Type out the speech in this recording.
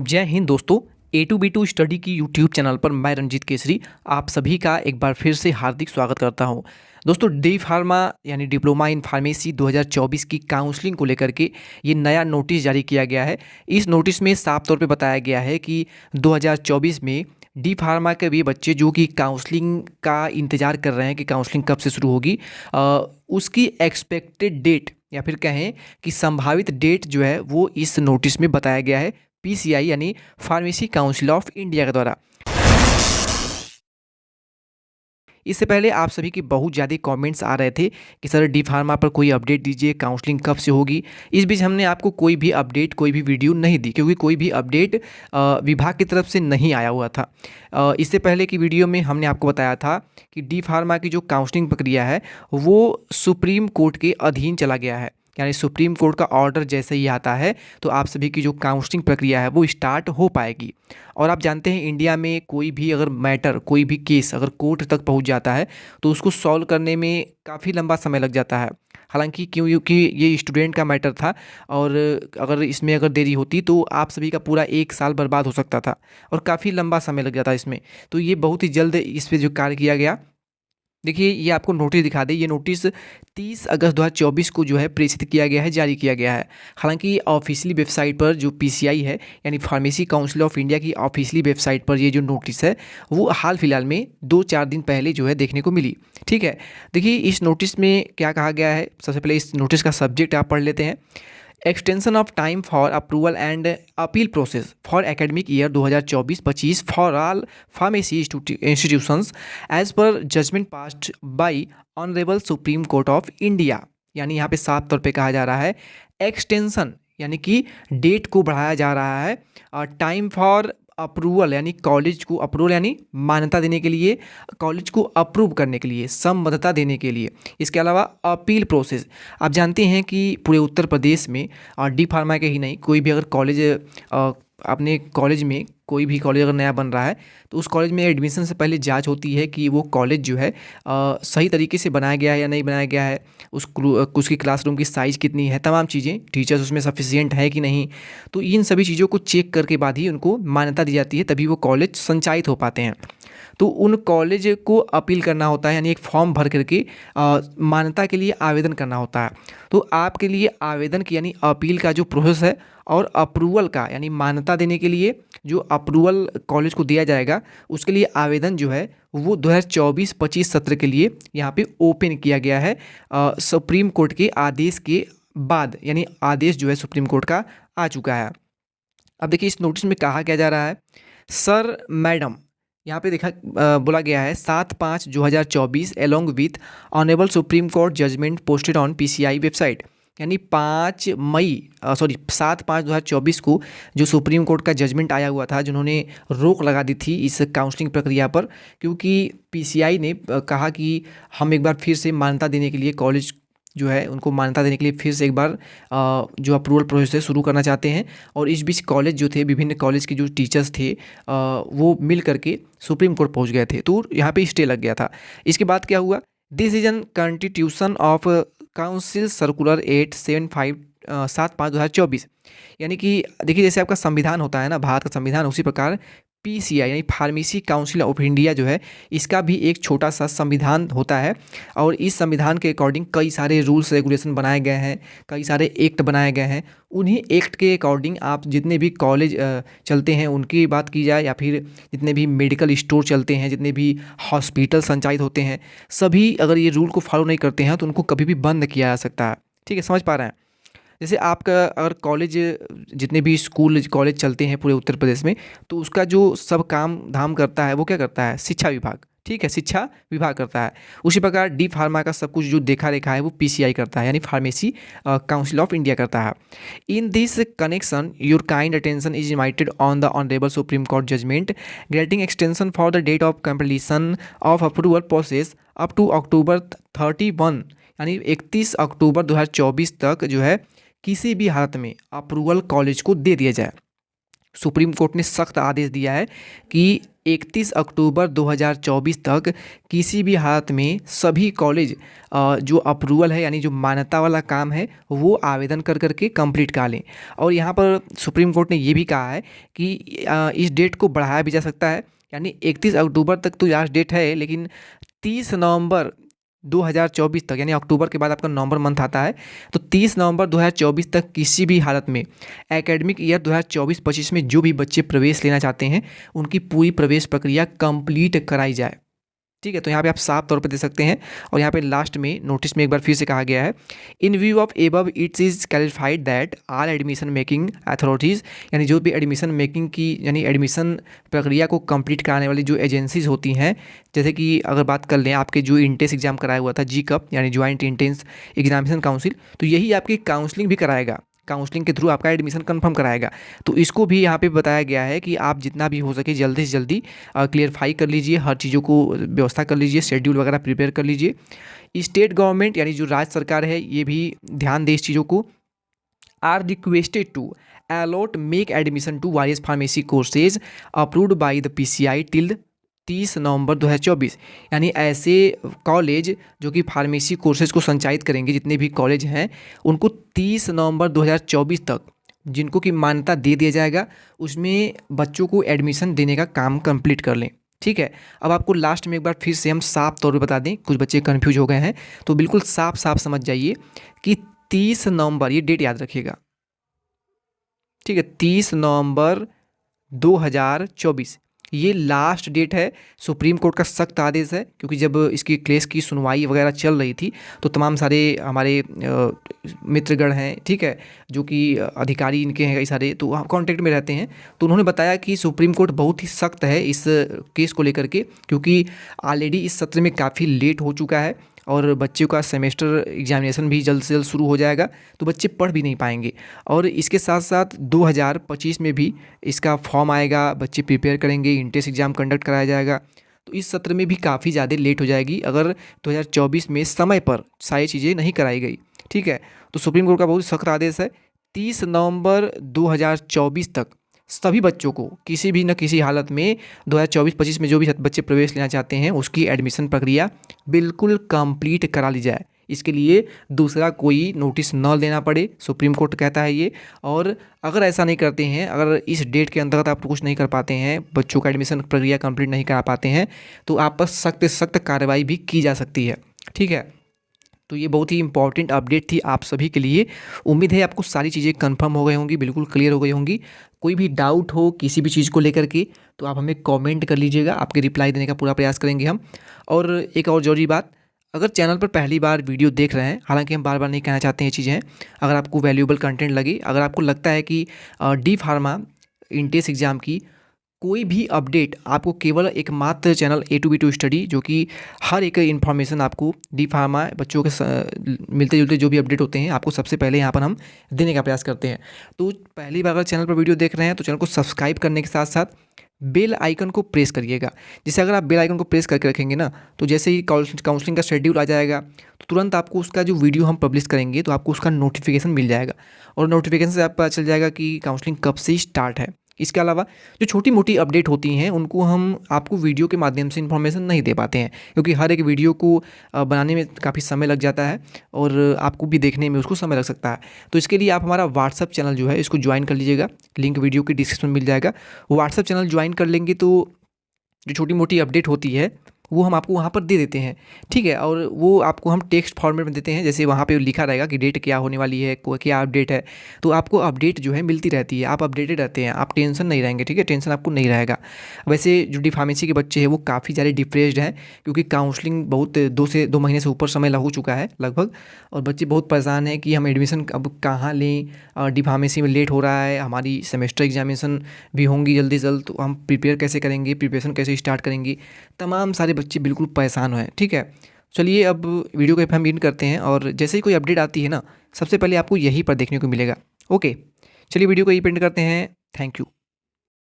जय हिंद दोस्तों। ए to be to study की यूट्यूब चैनल पर मैं रंजीत केसरी आप सभी का एक बार फिर से हार्दिक स्वागत करता हूं। दोस्तों डी फार्मा यानी डिप्लोमा इन फार्मेसी 2024 की काउंसलिंग को लेकर के ये नया नोटिस जारी किया गया है। इस नोटिस में साफ तौर पे बताया गया है कि 2024 में डी फार्मा के भी बच्चे जो कि काउंसलिंग का इंतज़ार कर रहे हैं कि काउंसलिंग कब से शुरू होगी, उसकी एक्सपेक्टेड डेट या फिर कहें कि संभावित डेट जो है वो इस नोटिस में बताया गया है पीसीआई यानी फार्मेसी काउंसिल ऑफ इंडिया के द्वारा। इससे पहले आप सभी की बहुत ज़्यादा कमेंट्स आ रहे थे कि सर डी फार्मा पर कोई अपडेट दीजिए, काउंसलिंग कब से होगी। इस बीच हमने आपको कोई भी अपडेट, कोई भी वीडियो नहीं दी क्योंकि कोई भी अपडेट विभाग की तरफ से नहीं आया हुआ था। इससे पहले की वीडियो में हमने आपको बताया था कि डी फार्मा की जो काउंसलिंग प्रक्रिया है वो सुप्रीम कोर्ट के अधीन चला गया है, यानी सुप्रीम कोर्ट का ऑर्डर जैसे ही आता है तो आप सभी की जो काउंसलिंग प्रक्रिया है वो स्टार्ट हो पाएगी। और आप जानते हैं इंडिया में कोई भी अगर मैटर, कोई भी केस अगर कोर्ट तक पहुंच जाता है तो उसको सॉल्व करने में काफ़ी लंबा समय लग जाता है। हालांकि क्योंकि ये स्टूडेंट का मैटर था और अगर इसमें अगर देरी होती तो आप सभी का पूरा 1 साल बर्बाद हो सकता था और काफ़ी लंबा समय लग जाता इसमें। तो ये बहुत ही जल्द इस पर जो कार्य किया गया। देखिए ये आपको नोटिस दिखा दे, ये नोटिस 30 अगस्त 2024 को जो है प्रेषित किया गया है, जारी किया गया है। हालांकि ऑफिशियली वेबसाइट पर जो पीसीआई है यानी फार्मेसी काउंसिल ऑफ इंडिया की ऑफिशियली वेबसाइट पर ये जो नोटिस है वो हाल फिलहाल में 2-4 दिन पहले जो है देखने को मिली। ठीक है, देखिए इस नोटिस में क्या कहा गया है। सबसे पहले इस नोटिस का सब्जेक्ट आप पढ़ लेते हैं। Extension of time for approval and appeal process for academic year 2024-25 for all pharmacy institutions as per judgement passed by honourable Supreme Court of India. यानी यहाँ पे साफ तौर पे कहा जा रहा है एक्सटेंशन यानी कि डेट को बढ़ाया जा रहा है, और टाइम फॉर अप्रूवल यानी कॉलेज को अप्रूवल यानी मान्यता देने के लिए, कॉलेज को अप्रूव करने के लिए, संबद्धता देने के लिए। इसके अलावा अपील प्रोसेस, आप जानते हैं कि पूरे उत्तर प्रदेश में और डी फार्मा के ही नहीं, कोई भी अगर कॉलेज अपने कॉलेज में कोई भी कॉलेज अगर नया बन रहा है तो उस कॉलेज में एडमिशन से पहले जांच होती है कि वो कॉलेज जो है सही तरीके से बनाया गया है या नहीं बनाया गया है, उसकी क्लासरूम की साइज़ कितनी है, तमाम चीज़ें, टीचर्स उसमें सफिशिएंट है कि नहीं। तो इन सभी चीज़ों को चेक करके बाद ही उनको मान्यता दी जाती है, तभी वो कॉलेज संचालित हो पाते हैं। तो उन कॉलेज को अपील करना होता है, यानी एक फॉर्म भर करके मान्यता के लिए आवेदन करना होता है। तो आपके लिए आवेदन की यानी अपील का जो प्रोसेस है और अप्रूवल का यानी मान्यता देने के लिए जो अप्रूवल कॉलेज को दिया जाएगा उसके लिए आवेदन जो है वो 2024-25 सत्र के लिए यहाँ पे ओपन किया गया है सुप्रीम कोर्ट के आदेश के बाद, यानी आदेश जो है सुप्रीम कोर्ट का आ चुका है। अब देखिए इस नोटिस में कहा क्या जा रहा है, सर मैडम, यहाँ पे देखा बोला गया है 7/5/2024 along with honourable Supreme Court judgement posted on PCI website. यानी 7/5/2024 को जो सुप्रीम कोर्ट का जजमेंट आया हुआ था, जिन्होंने रोक लगा दी थी इस काउंसलिंग प्रक्रिया पर, क्योंकि पीसीआई ने कहा कि हम एक बार फिर से मान्यता देने के लिए कॉलेज जो है उनको मान्यता देने के लिए फिर से एक बार जो अप्रूवल प्रोसेस है शुरू करना चाहते हैं। और इस बीच कॉलेज जो थे, विभिन्न कॉलेज के जो टीचर्स थे वो मिल करके सुप्रीम कोर्ट पहुंच गए थे, तो यहाँ पे स्टे लग गया था। इसके बाद क्या हुआ, this is an constitution of council circular 875 7/5/2024। यानी कि देखिए जैसे आपका संविधान होता है ना, भारत का संविधान, उसी प्रकार पीसीआई यानी फार्मेसी काउंसिल ऑफ इंडिया जो है इसका भी एक छोटा सा संविधान होता है। और इस संविधान के अकॉर्डिंग कई सारे रूल्स रेगुलेशन बनाए गए हैं, कई सारे एक्ट बनाए गए हैं। उन्हीं एक्ट के अकॉर्डिंग आप जितने भी कॉलेज चलते हैं उनकी बात की जाए, या फिर जितने भी मेडिकल स्टोर चलते हैं, जितने भी हॉस्पिटल संचालित होते हैं, सभी अगर ये रूल को फॉलो नहीं करते हैं तो उनको कभी भी बंद किया जा सकता है। ठीक है, समझ पा रहे हैं। जैसे आपका अगर कॉलेज, जितने भी स्कूल कॉलेज चलते हैं पूरे उत्तर प्रदेश में, तो उसका जो सब काम धाम करता है वो क्या करता है, शिक्षा विभाग। ठीक है, शिक्षा विभाग करता है। उसी प्रकार डी फार्मा का सब कुछ जो देखा रेखा है वो पीसीआई करता है, यानी फार्मेसी काउंसिल ऑफ इंडिया करता है। In this connection your kind attention is invited on the honourable Supreme Court judgement granting extension for the date of completion of approval process up to October 31, यानी 31 अक्टूबर 2024 तक जो है किसी भी हालत में अप्रूवल कॉलेज को दे दिया जाए। सुप्रीम कोर्ट ने सख्त आदेश दिया है कि 31 अक्टूबर 2024 तक किसी भी हालत में सभी कॉलेज जो अप्रूवल है यानी जो मान्यता वाला काम है वो आवेदन कर करके कंप्लीट कर लें। और यहाँ पर सुप्रीम कोर्ट ने ये भी कहा है कि इस डेट को बढ़ाया भी जा सकता है, यानी 31 अक्टूबर तक तो लास्ट डेट है, लेकिन 30 नवंबर 2024 तक, यानी अक्टूबर के बाद आपका नवंबर मंथ आता है, तो 30 नवंबर 2024 तक किसी भी हालत में एकेडमिक ईयर 2024-25 में जो भी बच्चे प्रवेश लेना चाहते हैं उनकी पूरी प्रवेश प्रक्रिया कंप्लीट कराई जाए। ठीक है, तो यहाँ पे आप साफ तौर पे दे सकते हैं। और यहाँ पे लास्ट में नोटिस में एक बार फिर से कहा गया है, इन view of above it's is clarified that all admission making authorities, यानी जो भी एडमिशन मेकिंग की यानी एडमिशन प्रक्रिया को कंप्लीट कराने वाली जो एजेंसीज होती हैं, जैसे कि अगर बात कर लें आपके जो इंटेंस एग्जाम कराया हुआ था GCUP यानी ज्वाइंट इंटेंस एग्जामिनेशन काउंसिल, तो यही आपकी काउंसलिंग भी कराएगा, काउंसलिंग के थ्रू आपका एडमिशन कंफर्म कराएगा। तो इसको भी यहाँ पे बताया गया है कि आप जितना भी हो सके जल्दी से जल्दी क्लियरफाई कर लीजिए, हर चीज़ों को व्यवस्था कर लीजिए, शेड्यूल वगैरह प्रिपेयर कर लीजिए। स्टेट गवर्नमेंट यानी जो राज्य सरकार है ये भी ध्यान दे इस चीज़ों को। Are requested to allot make admission to various pharmacy courses approved by the PCI till 30 November 2024, यानी ऐसे कॉलेज जो कि फार्मेसी कोर्सेज को संचालित करेंगे, जितने भी कॉलेज हैं उनको 30 नवंबर 2024 तक जिनको की मान्यता दे दिया जाएगा, उसमें बच्चों को एडमिशन देने का काम कंप्लीट कर लें। ठीक है, अब आपको लास्ट में एक बार फिर से हम साफ तौर पे बता दें, कुछ बच्चे कन्फ्यूज हो गए हैं, तो बिल्कुल साफ साफ समझ जाइए कि 30 नवंबर, ये डेट याद रखिएगा, ठीक है, 30 नवंबर 2024 ये लास्ट डेट है। सुप्रीम कोर्ट का सख्त आदेश है, क्योंकि जब इसकी केस की सुनवाई वगैरह चल रही थी तो तमाम सारे हमारे मित्रगण हैं, ठीक है, जो कि अधिकारी इनके हैं कई सारे, तो कांटेक्ट में रहते हैं, तो उन्होंने बताया कि सुप्रीम कोर्ट बहुत ही सख्त है इस केस को लेकर के, क्योंकि ऑलरेडी इस सत्र में काफ़ी लेट हो चुका है और बच्चों का सेमेस्टर एग्जामिनेशन भी जल्द से जल्द शुरू हो जाएगा, तो बच्चे पढ़ भी नहीं पाएंगे। और इसके साथ साथ 2025 में भी इसका फॉर्म आएगा, बच्चे प्रिपेयर करेंगे, इंटेंस एग्ज़ाम कंडक्ट कराया जाएगा, तो इस सत्र में भी काफ़ी ज़्यादा लेट हो जाएगी अगर 2024 में समय पर सारी चीज़ें नहीं कराई गई। ठीक है, तो सुप्रीम कोर्ट का बहुत सख्त आदेश है, 30 नवंबर 2024 तक सभी बच्चों को किसी भी न किसी हालत में 2024-25 में जो भी बच्चे प्रवेश लेना चाहते हैं उसकी एडमिशन प्रक्रिया बिल्कुल कंप्लीट करा ली जाए। इसके लिए दूसरा कोई नोटिस न देना पड़े, सुप्रीम कोर्ट कहता है ये। और अगर ऐसा नहीं करते हैं, अगर इस डेट के अंतर्गत आप कुछ नहीं कर पाते हैं, बच्चों का एडमिशन प्रक्रिया कंप्लीट नहीं करा पाते हैं, तो आप पर सख्त सख्त कार्रवाई भी की जा सकती है। ठीक है, तो ये बहुत ही इंपॉर्टेंट अपडेट थी आप सभी के लिए। उम्मीद है आपको सारी चीज़ें कंफर्म हो गई होंगी, बिल्कुल क्लियर हो गई होंगी। कोई भी डाउट हो किसी भी चीज़ को लेकर के तो आप हमें कमेंट कर लीजिएगा, आपके रिप्लाई देने का पूरा प्रयास करेंगे हम। और एक और ज़रूरी बात, अगर चैनल पर पहली बार वीडियो देख रहे हैं, हालांकि हम बार बार नहीं कहना चाहते हैं ये चीज़ें, अगर आपको वैल्यूएबल कंटेंट लगे, अगर आपको लगता है कि डी फार्मा इंटेंस एग्ज़ाम की कोई भी अपडेट आपको केवल एकमात्र चैनल A2B2 स्टडी, जो कि हर एक इन्फॉर्मेशन आपको डी फार्मा बच्चों के मिलते जुलते जो भी अपडेट होते हैं आपको सबसे पहले यहाँ पर हम देने का प्रयास करते हैं। तो पहली बार अगर चैनल पर वीडियो देख रहे हैं तो चैनल को सब्सक्राइब करने के साथ साथ बेल आइकन को प्रेस करिएगा। जैसे अगर आप बेल आइकन को प्रेस करके रखेंगे ना, तो जैसे ही काउंसलिंग का शेड्यूल आ जाएगा तो तुरंत आपको उसका जो वीडियो हम पब्लिश करेंगे तो आपको उसका नोटिफिकेशन मिल जाएगा, और नोटिफिकेशन से आपको पता चल जाएगा कि काउंसलिंग कब से स्टार्ट है। इसके अलावा जो छोटी मोटी अपडेट होती हैं उनको हम आपको वीडियो के माध्यम से इन्फॉर्मेशन नहीं दे पाते हैं, क्योंकि हर एक वीडियो को बनाने में काफ़ी समय लग जाता है और आपको भी देखने में उसको समय लग सकता है। तो इसके लिए आप हमारा व्हाट्सअप चैनल जो है इसको ज्वाइन कर लीजिएगा, लिंक वीडियो की डिस्क्रिप्शन में मिल जाएगा। व्हाट्सअप चैनल ज्वाइन कर लेंगे तो जो छोटी मोटी अपडेट होती है वो हम आपको वहाँ पर दे देते हैं। ठीक है, और वो आपको हम टेक्स्ट फॉर्मेट में देते हैं, जैसे वहाँ पे लिखा रहेगा कि डेट क्या होने वाली है, क्या अपडेट है, तो आपको अपडेट जो है मिलती रहती है, आप अपडेटेड रहते हैं, आप टेंशन नहीं रहेंगे। ठीक है, टेंशन आपको नहीं रहेगा। वैसे जो डी फार्मेसी के बच्चे हैं वो काफ़ी ज़्यादा डिप्रेस्ड हैं, क्योंकि काउंसलिंग बहुत 2 महीने से ऊपर समय हो चुका है लगभग, और बच्चे बहुत परेशान हैं कि हम एडमिशन अब कहाँ लें, डी फार्मेसी में लेट हो रहा है, हमारी सेमेस्टर एग्जामिनेशन भी होंगी जल्दी से जल्द, तो हम प्रिपेयर कैसे करेंगे, प्रिपरेशन कैसे स्टार्ट करेंगे, तमाम सारे बच्चे बिल्कुल परेशान हैं। ठीक है, चलिए अब वीडियो को हम एंड करते हैं, और जैसे ही कोई अपडेट आती है ना सबसे पहले आपको यहीं पर देखने को मिलेगा। ओके, चलिए वीडियो को यहीं पे एंड करते हैं। Thank you.